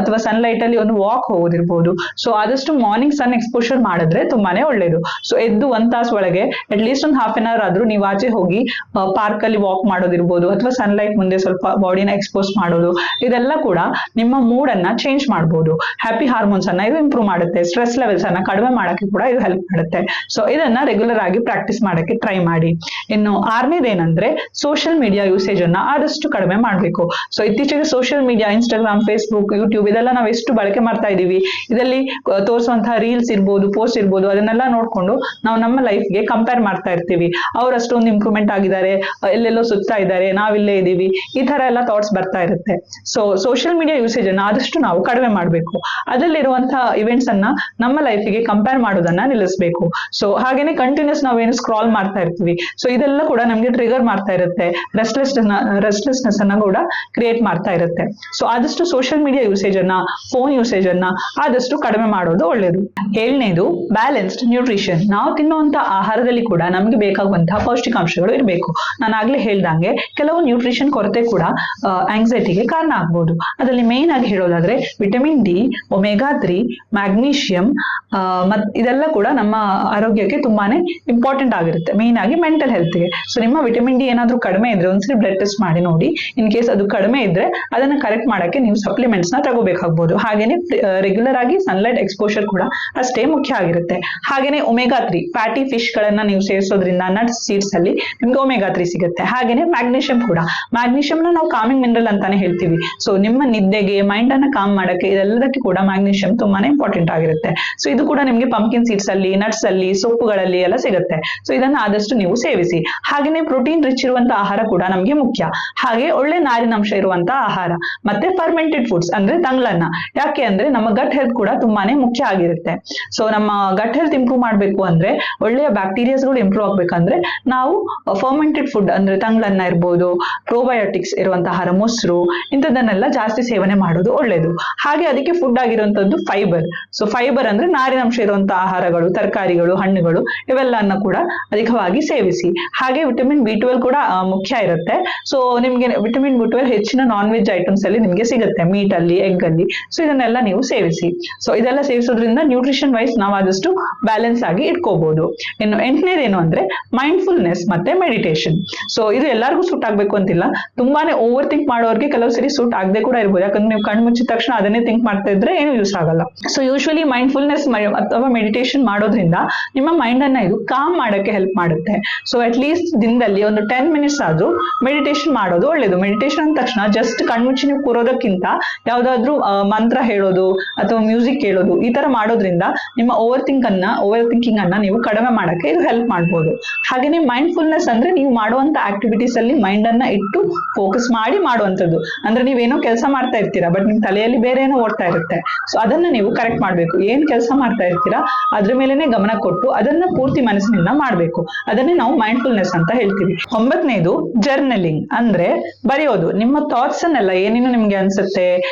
A: ಅಥವಾ ಸನ್ಲೈಟ್ ಅಲ್ಲಿ ಒಂದು ವಾಕ್ ಹೋಗೋದಿರ್ಬೋದು. ಸೊ ಆದಷ್ಟು ಮಾರ್ನಿಂಗ್ ಸನ್ ಎಕ್ಸ್ಪೋಷರ್ ಮಾಡಿದ್ರೆ ತುಂಬಾನೇ ಒಳ್ಳೇದು. ಸೊ ಎದ್ದು 1 ತಾಸು ಒಳಗೆ ಅಟ್ ಲೀಸ್ಟ್ ಒಂದು ಹಾಫ್ ಅನ್ ಅವರ್ ಆದ್ರೂ ನೀವು ಆಚೆ ಹೋಗಿ ಪಾರ್ಕ್ ಅಲ್ಲಿ ವಾಕ್ ಮಾಡೋದಿರ್ಬೋದು, ಅಥವಾ ಸನ್ಲೈಟ್ ಮುಂದೆ ಸ್ವಲ್ಪ ಬಾಡಿನ ಎಕ್ಸ್ಪೋಸ್ ಮಾಡೋದು, ಇದೆಲ್ಲ ಕೂಡ ನಿಮ್ಮ ಮೂಡ್ ಅನ್ನ ಚೇಂಜ್ ಮಾಡಬಹುದು. ಹ್ಯಾಪಿ ಹಾರ್ಮೋನ್ಸ್ ಅನ್ನ ಇದು ಇಂಪ್ರೂವ್ ಮಾಡುತ್ತೆ. ಸ್ಟ್ರೆಸ್ ಲೆವೆಲ್ಸ್ ಅನ್ನ ಕಡಿಮೆ ಮಾಡಕ್ಕೆ ಕೂಡ ಇದು ಹೆಲ್ಪ್ ಮಾಡುತ್ತೆ. ಸೊ ಇದನ್ನ ರೆಗ್ಯುಲರ್ ಆಗಿ ಪ್ರಾಕ್ಟೀಸ್ ಮಾಡಕ್ಕೆ ಟ್ರೈ ಮಾಡಿ. ಇನ್ನು ಆರನೇದೇನಂದ್ರೆ ಸೋಷಿಯಲ್ ಮೀಡಿಯಾ ಯೂಸೇಜ್ ಅನ್ನ ಆದಷ್ಟು ಕಡಿಮೆ ಮಾಡ್ಬೇಕು. ಸೊ ಇತ್ತೀಚೆಗೆ social media, Instagram, Facebook, YouTube ಇದೆಲ್ಲ ನಾವು ಎಷ್ಟು ಬಳಕೆ ಮಾಡ್ತಾ ಇದೀವಿ. ಇದರಲ್ಲಿ ತೋರಿಸುವಂತಹ ರೀಲ್ಸ್ ಇರ್ಬೋದು, ಪೋಸ್ಟ್ ಇರ್ಬೋದು, ಅದನ್ನೆಲ್ಲ ನೋಡ್ಕೊಂಡು ನಾವು ನಮ್ಮ ಲೈಫ್ಗೆ ಕಂಪೇರ್ ಮಾಡ್ತಾ ಇರ್ತೀವಿ. ಅವ್ರು ಅಷ್ಟೊಂದು ಇಂಪ್ರೂವ್ಮೆಂಟ್ ಆಗಿದ್ದಾರೆ, ಎಲ್ಲೆಲ್ಲೋ ಸುತ್ತಾ ಇದ್ದಾರೆ, ನಾವಿಲ್ಲೇ ಇದೀವಿ, ಈ ತರ ಎಲ್ಲ ಥಾಟ್ಸ್ ಬರ್ತಾ ಇರುತ್ತೆ. ಸೊ ಸೋಷಿಯಲ್ ಮೀಡಿಯಾ ಯೂಸೇಜ್ ಅನ್ನ ಆದಷ್ಟು ನಾವು ಕಡಿಮೆ ಮಾಡಬೇಕು. ಅದರಲ್ಲಿರುವಂತಹ ಇವೆಂಟ್ಸ್ ಅನ್ನ ನಮ್ಮ ಲೈಫಿಗೆ ಕಂಪೇರ್ ಮಾಡೋದನ್ನ ನಿಲ್ಲಿಸಬೇಕು. ಸೊ ಹಾಗೇನೆ ಕಂಟಿನ್ಯೂಸ್ ನಾವೇನು ಸ್ಕ್ರಾಲ್ ಮಾಡ್ತಾ ಇರ್ತೀವಿ. ಸೊ ಇದೆಲ್ಲ ಕೂಡ ನಮ್ಗೆ ಟ್ರಿಗರ್ ಮಾಡ್ತಾ ಇರುತ್ತೆ, ರೆಸ್ಟ್ಲೆಸ್ನೆಸ್ ಅನ್ನ ಕೂಡ ಕ್ರಿಯೇಟ್ ಮಾಡ್ತಾ ಇರುತ್ತೆ. ಸೊ ಆದಷ್ಟು ಸೋಷಿಯಲ್ ಮೀಡಿಯಾ ಯೂಸೇಜ್ ಅನ್ನ, ಫೋನ್ ಯೂಸೇಜ್ ಅನ್ನ ಆದಷ್ಟು ಕಡಿಮೆ ಮಾಡೋದು ಒಳ್ಳೇದು. ಏಳನೇದು ಬ್ಯಾಲೆನ್ಸ್ಡ್ ನ್ಯೂಟ್ರಿಷನ್. ನಾವು ತಿನ್ನುವಂತ ಆಹಾರದಲ್ಲಿ ಕೂಡ ನಮ್ಗೆ ಬೇಕಾಗುವಂತಹ ಪೌಷ್ಟಿಕಾಂಶಗಳು ಇರಬೇಕು. ನಾನು ಆಗ್ಲೇ ಹೇಳ್ದಂಗೆ ಕೆಲವು ನ್ಯೂಟ್ರಿಷನ್ ಕೊರತೆ ಕೂಡ ಆಂಗ್ಸೈಟಿಗೆ ಕಾರಣ ಆಗ್ಬಹುದು. ಅದರಲ್ಲಿ ಮೇನ್ ಆಗಿ ಹೇಳೋದಾದ್ರೆ ವಿಟಮಿನ್ ಡಿ, ಒಮೆಗಾ 3, ಮ್ಯಾಗ್ನೀಷಿಯಂ, ಇದೆಲ್ಲ ಕೂಡ ನಮ್ಮ ಆರೋಗ್ಯಕ್ಕೆ ತುಂಬಾನೇ ಇಂಪಾರ್ಟೆಂಟ್ ಆಗಿರುತ್ತೆ, ಮೇನ್ ಆಗಿ ಮೆಂಟಲ್ ಹೆಲ್ತ್ಗೆ. ಸೊ ನಿಮ್ಮ ವಿಟಮಿನ್ ಡಿ ಏನಾದ್ರೂ ಕಡಿಮೆ ಇದ್ರೆ ಒಂದ್ಸರಿ ಬ್ಲಡ್ ಟೆಸ್ಟ್ ಮಾಡಿ ನೋಡಿ. ಇನ್ ಕೇಸ್ ಅದು ಕಡಿಮೆ ಇದ್ರೆ ಅದನ್ನ ಕರೆಕ್ಟ್ ಮಾಡಕ್ಕೆ ನೀವು ಸಪ್ಲಿಮೆಂಟ್ಸ್ ನ ತಗೋಬೇಕಾಗ್ಬೋದು. ಹಾಗೇನೆ ರೆಗ್ಯುಲರ್ ಆಗಿ ಸನ್ಲೈಟ್ ಎಕ್ಸ್ಪೋಷರ್ ಕೂಡ ಅಷ್ಟೇ ಮುಖ್ಯ ಆಗಿರುತ್ತೆ. ಹಾಗೇನೆ ಒಮೆಗಾ 3 ಫ್ಯಾಟಿ ಫಿಶ್ ಗಳನ್ನ ನೀವು ಸೇವಿಸೋದ್ರಿಂದ ಇರೋದ್ರಿಂದ ನಟ್ಸ್ ಸೀಡ್ಸ್ ಅಲ್ಲಿ ನಿಮ್ಗೆ ಒಮೆಗಾ 3 ಸಿಗುತ್ತೆ. ಹಾಗೇನೆ ಮ್ಯಾಗ್ನೀಷಿಯಂ ಕೂಡ, ಮ್ಯಾಗ್ನೀಷಿಯಂನ ನಾವು ಕಾಮಿಂಗ್ ಮಿನರಲ್ ಅಂತಾನೆ ಹೇಳ್ತೀವಿ. ಸೊ ನಿಮ್ಮ ನಿದ್ದೆಗೆ, ಮೈಂಡ್ ಅನ್ನ ಕಾಮ್ ಮಾಡಕ್ಕೆ, ಇದೆಲ್ಲದಕ್ಕೆ ಕೂಡ ಮ್ಯಾಗ್ನೀಷಿಯಂ ತುಂಬಾನೇ ಇಂಪಾರ್ಟೆಂಟ್ ಆಗಿರುತ್ತೆ. ಸೊ ಇದು ಕೂಡ ನಿಮ್ಗೆ ಪಂಪ್ಕಿನ್ ಸೀಡ್ಸ್ ಅಲ್ಲಿ, ನಟ್ಸ್ ಅಲ್ಲಿ, ಸೊಪ್ಪುಗಳಲ್ಲಿ ಎಲ್ಲ ಸಿಗುತ್ತೆ. ಸೊ ಇದನ್ನ ಆದಷ್ಟು ನೀವು ಸೇವಿಸಿ. ಹಾಗೇನೆ ಪ್ರೋಟೀನ್ ರಿಚ್ ಇರುವಂತ ಆಹಾರ ಕೂಡ ನಮ್ಗೆ ಮುಖ್ಯ. ಹಾಗೆ ಒಳ್ಳೆ ನಾರಿನಾಂಶ ಇರುವಂತ ಆಹಾರ, ಮತ್ತೆ ಫರ್ಮೆಂಟೆಡ್ ಫುಡ್ಸ್ ಅಂದ್ರೆ ತಂಗಳನ್ನ. ಯಾಕೆ ಅಂದ್ರೆ ನಮ್ಮ ಗಟ್ ಹೆಲ್ತ್ ಕೂಡ ತುಂಬಾನೇ ಮುಖ್ಯ ಆಗಿರುತ್ತೆ. ಸೊ ನಮ್ಮ ಗಟ್ ಹೆಲ್ತ್ ಇಂಪ್ರೂವ್ ಮಾಡ್ಬೇಕು ಅಂದ್ರೆ, ಒಳ್ಳೆಯ ಬ್ಯಾಕ್ಟೀರಿಯಾಸ್ಗಳು ಇಂಪ್ರೂವ್ ಆಗ್ಬೇಕಂದ್ರೆ ನಾವು ಫರ್ಮೆಂಟೆಡ್ ಫುಡ್ ಅಂದ್ರೆ ತಂಗಳನ್ನ ಇರ್ಬೋದು, ಪ್ರೋಬಯೋಟಿಕ್ಸ್ ಇರುವಂತ ಆಹಾರ, ಮೊಸರು, ಇಂಥದ್ದನ್ನೆಲ್ಲ ಜಾಸ್ತಿ ಸೇವನೆ ಮಾಡೋದು ಒಳ್ಳೇದು. ಹಾಗೆ ಅದಕ್ಕೆ ಫುಡ್ ಆಗಿರುವಂತದ್ದು ಫೈಬರ್. ಸೊ ಫೈಬರ್ ಅಂದ್ರೆ ನಾರಿನಾಂಶ ಇರುವಂತ ಆಹಾರಗಳು, ತರಕಾರಿಗಳು, ಹಣ್ಣುಗಳು, ಇವೆಲ್ಲನ್ನ ಕೂಡ ಅಧಿಕವಾಗಿ ಸೇವಿಸಿ. ಹಾಗೆ ವಿಟಮಿನ್ B12 ಕೂಡ ಮುಖ್ಯ ಇರುತ್ತೆ. ಸೊ ನಿಮ್ಗೆ ವಿಟಮಿನ್ B12 ಹೆಚ್ಚಿನ ನಾನ್ ವೆಜ್ ಐಟಮ್ಸ್ ಅಲ್ಲಿ ನಿಮ್ಗೆ ಸಿಗುತ್ತೆ, ಮೀಟ್ ಅಲ್ಲಿ, ಎಗ್ ಅಲ್ಲಿ. ಸೊ ಇದನ್ನೆಲ್ಲ ನೀವು ಸೇವಿಸಿ. ಸೊ ಇದೆಲ್ಲ ಸೇವಿಸೋದ್ರಿಂದ ನ್ಯೂಟ್ರಿಷನ್ ವೈಸ್ ನಾವು ಆದಷ್ಟು ಬ್ಯಾಲೆನ್ಸ್ ಆಗಿ ಇಟ್ಕೋಬಹುದು. ಇನ್ನು 8ನೇದೇನು ಅಂದ್ರೆ ಮೈಂಡ್ಫುಲ್ನೆಸ್ ಮತ್ತೆ ಮೆಡಿಟೇಷನ್. ಸೊ ಇದು ಎಲ್ಲರಿಗೂ ಸೂಟ್ ಆಗ್ಬೇಕು ಅಂತಿಲ್ಲ. ತುಂಬಾನೇ ಓವರ್ ಥಿಂಕ್ ಮಾಡೋರಿಗೆ ಕೆಲವು ಸರಿ ಸೂಟ್ ಆಗದೆ ಕೂಡ ಇರ್ಬೋದು. ಯಾಕಂದ್ರೆ ನೀವು ಕಣ್ಣು ಮುಚ್ಚಿದ ತಕ್ಷಣ ಅದನ್ನೇ ಥಿಂಕ್ ಮಾಡ್ತಾ ಇದ್ರೆ ಏನು ಯೂಸ್ ಆಗಲ್ಲ. ಸೊ ಯೂಶುವಲಿ ಮೈಂಡ್ಫುಲ್ನೆಸ್ ಅಥವಾ ಮೆಡಿಟೇಷನ್ ಮಾಡೋದ್ರಿಂದ ನಿಮ್ಮ ಮೈಂಡ್ ಅನ್ನ ಇದು ಕಾಮ್ ಮಾಡಕ್ಕೆ ಹೆಲ್ಪ್ ಮಾಡುತ್ತೆ. ಸೊ ಅಟ್ ಲೀಸ್ಟ್ ದಿನದಲ್ಲಿ ಒಂದು 10 ಮಿನಿಟ್ಸ್ ಆದ್ರೂ ಮೆಡಿಟೇಷನ್ ಮಾಡೋದು ಒಳ್ಳೇದು. ಮೆಡಿಟೇಷನ್ ಅಂದ ತಕ್ಷಣ ಜಸ್ಟ್ ಕಣ್ಮುಚ್ಚಿ ನೀವು ಕೂರೋದಕ್ಕಿಂತ ಯಾವ್ದಾದ್ರು ಮಂತ್ರ ಹೇಳೋದು ಅಥವಾ ಮ್ಯೂಸಿಕ್ ಕೇಳೋದು, ಈ ತರ ಮಾಡೋದ್ರಿಂದ ನಿಮ್ಮ ಓವರ್ ಥಿಂಕಿಂಗ್ ಅನ್ನ ನೀವು ಕಡಿಮೆ ಮಾಡಕ್ಕೆ ಇದು ಹೆಲ್ಪ್ ಮಾಡ್ಬೋದು. ಹಾಗೇನೆ ಮೈಂಡ್ಫುಲ್ನೆಸ್ ಅಂದ್ರೆ ನೀವು ಮಾಡುವಂತ ಆಕ್ಟಿವಿಟೀಸ್ ಅಲ್ಲಿ ಮೈಂಡ್ ಅನ್ನ ಇಟ್ಟು ಫೋಕಸ್ ಮಾಡಿ ಮಾಡುವಂತದ್ದು. ಅಂದ್ರೆ ನೀವೇನೋ ಕೆಲಸ ಮಾಡ್ತಾ ಇರ್ತೀರಾ, ಬಟ್ ನಿಮ್ ತಲೆಯಲ್ಲಿ ಬೇರೆ ಏನೋ ಓಡ್ತಾ ಇರುತ್ತೆ. ಸೊ ಅದನ್ನ ನೀವು ಕರೆಕ್ಟ್ ಮಾಡ್ಬೇಕು. ಏನ್ ಕೆಲಸ ಮಾಡ್ತಾ ಇರ್ತೀರಾ ಅದ್ರ ಮೇಲೆನೆ ಗಮನ ಕೊಟ್ಟು ಅದನ್ನ ಪೂರ್ತಿ ಮನಸ್ಸಿನಿಂದ ಮಾಡ್ಬೇಕು. ಅದನ್ನೇ ನಾವು ಮೈಂಡ್ಫುಲ್ನೆಸ್ ಅಂತ ಹೇಳ್ತೀವಿ. 9ನೇದು ಜರ್ನಲಿಂಗ್ ಅಂದ್ರೆ ಬರೆಯೋದು. ನಿಮ್ಮ ಥಾಟ್ಸ್ ಅನ್ನೆಲ್ಲ ಏನೇನು ನಿಮ್ಗೆ ಅನ್ಸುತ್ತೆ,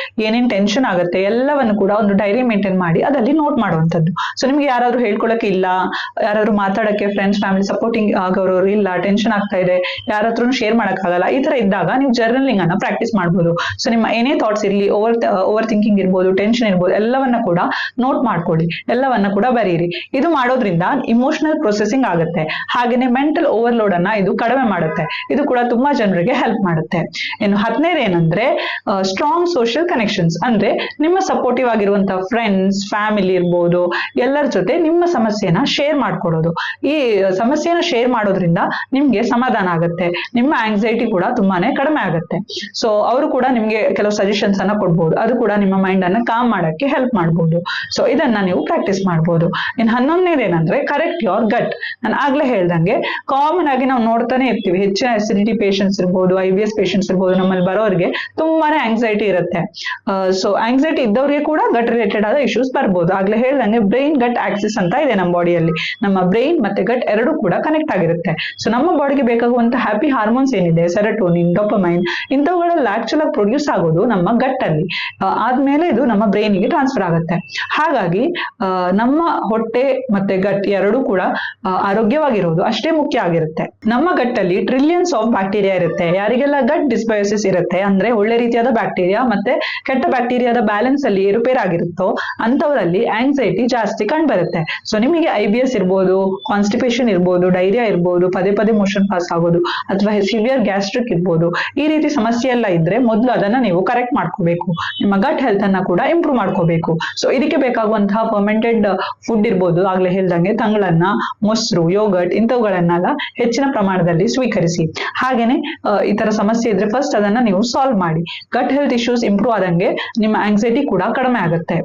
A: ಏನೇನ್ ಟೆನ್ಷನ್ ಆಗುತ್ತೆ, ಎಲ್ಲವನ್ನು ಕೂಡ ಒಂದು ಡೈರಿ ಮೇಂಟೈನ್ ಮಾಡಿ ಅದಲ್ಲಿ ನೋಟ್ ಮಾಡುವಂತದ್ದು. ಸೊ ನಿಮ್ಗೆ ಯಾರಾದ್ರೂ ಹೇಳ್ಕೊಳಕ್ಕೆ ಇಲ್ಲ, ಯಾರಾದ್ರೂ ಮಾತಾಡಕ್ಕೆ ಫ್ರೆಂಡ್ಸ್ ಫ್ಯಾಮಿಲಿ ಸಪೋರ್ಟಿಂಗ್ ಆಗೋರು ಇಲ್ಲ, ಟೆನ್ಷನ್ ಆಗ್ತಾ ಇದೆ, ಯಾರ ಹತ್ರ ಶೇರ್ ಮಾಡಕ್ ಆಗಲ್ಲ, ಈ ತರ ಇದ್ದಾಗ ನೀವು ಜರ್ನಲಿಂಗ್ ಅನ್ನ ಪ್ರಾಕ್ಟೀಸ್ ಮಾಡ್ಬೋದು. ಸೊ ನಿಮ್ಮ ಏನೇ ಥಾಟ್ಸ್ ಇರ್ಲಿ, ಓವರ್ ಥಿಂಕಿಂಗ್ ಇರ್ಬೋದು, ಟೆನ್ಷನ್ ಇರ್ಬೋದು, ಎಲ್ಲವನ್ನ ಕೂಡ ನೋಟ್ ಮಾಡ್ಕೊಳ್ಳಿ, ಎಲ್ಲವನ್ನ ಕೂಡ ಬರೀರಿ. ಇದು ಮಾಡೋದ್ರಿಂದ ಇಮೋಷನಲ್ ಪ್ರೊಸೆಸಿಂಗ್ ಆಗುತ್ತೆ. ಹಾಗೇನೆ ಮೆಂಟಲ್ ಓವರ್ಲೋಡ್ ಅನ್ನ ಇದು ಕಡಿಮೆ ಮಾಡುತ್ತೆ. ಇದು ಕೂಡ ತುಂಬಾ ಜನರಿಗೆ ಹೆಲ್ಪ್ ಮಾಡುತ್ತೆ. ಇನ್ನು 10ನೇದು ಏನಂದ್ರೆ ಸ್ಟ್ರಾಂಗ್ ಸೋಷಿಯಲ್ ಕನೆಕ್ಷನ್ಸ್ ಅಂದ್ರೆ ನಿಮ್ಮ ಸಪೋರ್ಟಿವ್ ಆಗಿರುವಂತಹ ಫ್ರೆಂಡ್ಸ್, ಫ್ಯಾಮಿಲಿ ಇರ್ಬೋದು, ಎಲ್ಲರ ಜೊತೆ ನಿಮ್ಮ ಸಮಸ್ಯೆನ ಶೇರ್ ಮಾಡ್ಕೊಡೋದು. ಈ ಸಮಸ್ಯೆನ ಶೇರ್ ಮಾಡೋದ್ರಿಂದ ನಿಮ್ಗೆ ಸಮಾಧಾನ ಆಗುತ್ತೆ, ನಿಮ್ಮ ಆಂಗ್ಸೈಟಿ ಕೂಡ ತುಂಬಾನೇ ಕಡಿಮೆ ಆಗುತ್ತೆ. ಸೊ ಅವರು ಕೂಡ ನಿಮ್ಗೆ ಕೆಲವು ಸಜೆಷನ್ಸ್ ಅನ್ನ ಕೊಡ್ಬೋದು. ಅದು ಕೂಡ ನಿಮ್ಮ ಮೈಂಡ್ ಅನ್ನ ಕಾಮ್ ಮಾಡಕ್ಕೆ ಹೆಲ್ಪ್ ಮಾಡ್ಬೋದು. ಸೊ ಇದನ್ನ ನೀವು ಪ್ರಾಕ್ಟೀಸ್ ಮಾಡ್ಬೋದು. ಇನ್ನು 11ನೇದು ಏನಂದ್ರೆ ಕರೆಕ್ಟ್ ಯೋರ್ ಗಟ್. ನಾನು ಆಗ್ಲೇ ಹೇಳ್ದಂಗೆ ಕಾಮನ್ ಆಗಿ ನಾವು ನೋಡ್ತಾನೆ ಇರ್ತೀವಿ, ಹೆಚ್ಚಿನ ಅಸಿಡಿಟಿ ಪೇಷಂಟ್ಸ್ ಇರ್ಬೋದು, IBS ಪೇಷಂಟ್ಸ್ ಇರ್ಬೋದು, ನಮ್ಮಲ್ಲಿ ಬರೋರಿಗೆ ತುಂಬಾನೇ ಆಂಗ್ಸೈಟಿ ಇರುತ್ತೆ. ಸೊ ಆಂಗ್ಸೈಟಿ ಇದ್ದವ್ರಿಗೆ ಕೂಡ ಗಟ್ ರಿಲೇಟೆಡ್ ಆದ ಇಶ್ಯೂಸ್ ಬರ್ಬೋದು. ಆಗ್ಲೇ ಹೇಳ್ದಂಗೆ ಬ್ರೈನ್ ಗಟ್ ಆಕ್ಸಿಸ್ ಅಂತ ಇದೆ ನಮ್ಮ ಬಾಡಿಯಲ್ಲಿ. ನಮ್ಮ ಬ್ರೈನ್ ಮತ್ತೆ ಗಟ್ ಎರಡು ಕೂಡ ಕನೆಕ್ಟ್ ಆಗಿರುತ್ತೆ. ಸೊ ನಮ್ಮ ಬಾಡಿಗೆ ಬೇಕಾಗುವಂತ ಹ್ಯಾಪಿ ಹಾರ್ಮೋನ್ಸ್ ಏನಿದೆ, ಸೆರೋಟೋನಿನ್, ಡೋಪಮೈನ್, ಇಂಥವುಗಳೆಲ್ಲ ಆಕ್ಚುಲ್ ಆಗಿ ಪ್ರೊಡ್ಯೂಸ್ ಆಗೋದು ನಮ್ಮ ಗಟ್ ಅಲ್ಲಿ. ಆದ್ಮೇಲೆ ಇದು ನಮ್ಮ ಬ್ರೈನ್ಗೆ ಟ್ರಾನ್ಸ್ಫರ್ ಆಗುತ್ತೆ. ಹಾಗಾಗಿ ನಮ್ಮ ಹೊಟ್ಟೆ ಮತ್ತೆ ಗಟ್ ಎರಡೂ ಕೂಡ ಆರೋಗ್ಯವಾಗಿರೋದು ಅಷ್ಟೇ ಮುಖ್ಯ ಆಗಿರುತ್ತೆ. ನಮ್ಮ ಗಟ್ಟಲ್ಲಿ ಟ್ರಿಲಿಯನ್ಸ್ ಆಫ್ ಬ್ಯಾಕ್ಟೀರಿಯಾ ಇರುತ್ತೆ. ಯಾರಿಗೆಲ್ಲ ಗಟ್ ಡಿಸ್ಬಯೋಸಿಸ್ ಇರುತ್ತೆ, ಅಂದ್ರೆ ಒಳ್ಳೆ ರೀತಿಯಾದ ಬ್ಯಾಕ್ಟೀರಿಯಾ ಮತ್ತೆ ಕೆಟ್ಟ ಬ್ಯಾಕ್ಟೀರಿಯಾದ ಬ್ಯಾಲೆನ್ಸ್ ಅಲ್ಲಿ ಏರುಪೇರಾಗಿರುತ್ತೋ ಅಂತವರಲ್ಲಿ ಆಂಗ್ಸೈಟಿ ಜಾಸ್ತಿ ಕಂಡು ಬರುತ್ತೆ. ಸೊ ನಿಮಗೆ IBS ಇರ್ಬೋದು, ಕಾನ್ಸ್ಟಿಪೇಷನ್ ಇರ್ಬೋದು, ಡೈರಿಯಾ ಇರ್ಬೋದು, ಪದೇ ಪದೇ ಮೋಷನ್ ಪಾಸ್ ಆಗೋದು, ಅಥವಾ ಸಿವಿಯರ್ ಗ್ಯಾಸ್ಟ್ರಿಕ್ ಇರ್ಬೋದು, ಈ ರೀತಿ ಸಮಸ್ಯೆ ಎಲ್ಲ ಇದ್ರೆ ಮೊದಲು ಅದನ್ನ ನೀವು ಕರೆಕ್ಟ್ ಮಾಡ್ಕೋಬೇಕು. ನಿಮ್ಮ ಗಟ್ ಹೆಲ್ತ್ ಅನ್ನ ಕೂಡ ಇಂಪ್ರೂವ್ ಮಾಡ್ಕೋಬೇಕು. ಸೊ ಇದಕ್ಕೆ ಬೇಕಾಗುವಂತಹ ಫರ್ಮೆಂಟೆಡ್ ಫುಡ್ ಇರ್ಬೋದು, ಆಗ್ಲೇ ಹೇಳ್ದಂಗೆ ತಂಗಳನ್ನ, ಮೊಸರು, ಯೋಗರ್ಟ್, ಇಂಥವುಗಳನ್ನೆಲ್ಲ ಹೆಚ್ಚಿನ ಪ್ರಮಾಣದಲ್ಲಿ ಸ್ವೀಕರಿಸಿ. ಹಾಗೇನೆ ಈ ತರ ಸಮಸ್ಯೆ ಇದ್ರೆ ಫಸ್ಟ್ ಅದನ್ನ ನೀವು ಸಾಲ್ವ್ ಮಾಡಿ. ಗಟ್ ಹೆಲ್ತ್ ಇಶ್ಯೂಸ್ ಇಂಪ್ರೂವ್ ಆದಂಗೆ ನಿಮ್ಮ ಆಂಗ್ಸೈಟಿ ಕೂಡ ಕಡಿಮೆ ಆಗುತ್ತೆ.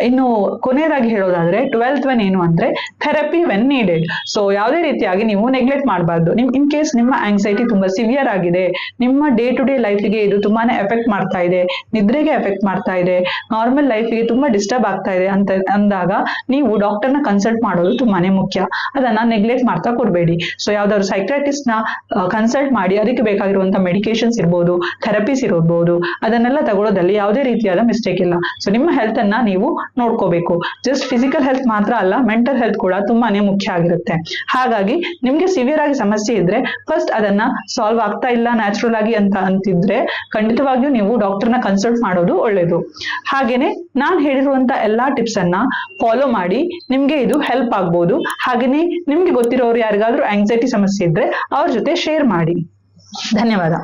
A: ಇನ್ನು ಕೊನೆಯದಾಗಿ ಹೇಳೋದಾದ್ರೆ 12th ಒನ್ ಏನು ಅಂದ್ರೆ ಥೆರಪಿ ವೆನ್ ನೀಡೆಡ್. ಸೊ ಯಾವುದೇ ರೀತಿಯಾಗಿ ನೀವು ನೆಗ್ಲೆಕ್ಟ್ ಮಾಡಬಾರ್ದು. ಇನ್ ಕೇಸ್ ನಿಮ್ಮ ಆಂಗ್ಸೈಟಿ ತುಂಬಾ ಸಿವಿಯರ್ ಆಗಿದೆ, ನಿಮ್ಮ ಡೇ ಟು ಡೇ ಲೈಫಿಗೆ ಇದು ತುಂಬಾನೇ ಎಫೆಕ್ಟ್ ಮಾಡ್ತಾ ಇದೆ, ನಿದ್ರೆಗೆ ಎಫೆಕ್ಟ್ ಮಾಡ್ತಾ ಇದೆ, ನಾರ್ಮಲ್ ಲೈಫಿಗೆ ತುಂಬಾ ಡಿಸ್ಟರ್ಬ್ ಆಗ್ತಾ ಇದೆ ಅಂತ ಅಂದಾಗ ನೀವು ಡಾಕ್ಟರ್ನ ಕನ್ಸಲ್ಟ್ ಮಾಡೋದು ತುಂಬಾನೇ ಮುಖ್ಯ. ಅದನ್ನ ನೆಗ್ಲೆಕ್ಟ್ ಮಾಡ್ತಾ ಕೊಡ್ಬೇಡಿ. ಸೊ ಯಾವ್ದಾದ್ರು ಸೈಕ್ರಾಟಿಸ್ಟ್ ನ ಕನ್ಸಲ್ಟ್ ಮಾಡಿ ಅದಕ್ಕೆ ಬೇಕಾಗಿರುವಂತ ಮೆಡಿಕೇಶನ್ಸ್ ಇರ್ಬೋದು, ಥೆರಪೀಸ್ ಇರ್ಬೋದು, ಅದನ್ನೆಲ್ಲ ತಗೊಳ್ಳೋದಲ್ಲಿ ಯಾವುದೇ ರೀತಿಯಾದ ಮಿಸ್ಟೇಕ್ ಇಲ್ಲ. ಸೊ ನಿಮ್ಮ ಹೆಲ್ತ್ ಅನ್ನ ನೀವು ನೋಡ್ಕೋಬೇಕು. ಜಸ್ಟ್ ಫಿಸಿಕಲ್ ಹೆಲ್ತ್ ಮಾತ್ರ ಅಲ್ಲ, ಮೆಂಟಲ್ ಹೆಲ್ತ್ ಕೂಡ ತುಂಬಾನೇ ಮುಖ್ಯ ಆಗಿರುತ್ತೆ. ಹಾಗಾಗಿ ನಿಮ್ಗೆ ಸಿವಿಯರ್ ಆಗಿ ಸಮಸ್ಯೆ ಇದ್ರೆ ಫಸ್ಟ್ ಅದನ್ನ ಸಾಲ್ವ್ ಆಗ್ತಾ ಇಲ್ಲ ನ್ಯಾಚುರಲ್ ಆಗಿ ಅಂತ ಅಂತಿದ್ರೆ ಖಂಡಿತವಾಗಿಯೂ ನೀವು ಡಾಕ್ಟರ್ನ ಕನ್ಸಲ್ಟ್ ಮಾಡೋದು ಒಳ್ಳೇದು. ಹಾಗೇನೆ ನಾನ್ ಹೇಳಿರುವಂತ ಎಲ್ಲಾ ಟಿಪ್ಸ್ ಅನ್ನ ಫಾಲೋ ಮಾಡಿ ನಿಮ್ಗೆ ಇದು ಹೆಲ್ಪ್ ಆಗ್ಬೋದು. ಹಾಗೇನೆ ನಿಮ್ಗೆ ಗೊತ್ತಿರೋರು ಯಾರಿಗಾದ್ರೂ ಆಂಗ್ಸೈಟಿ ಸಮಸ್ಯೆ ಇದ್ರೆ ಅವ್ರ ಜೊತೆ ಶೇರ್ ಮಾಡಿ. ಧನ್ಯವಾದ.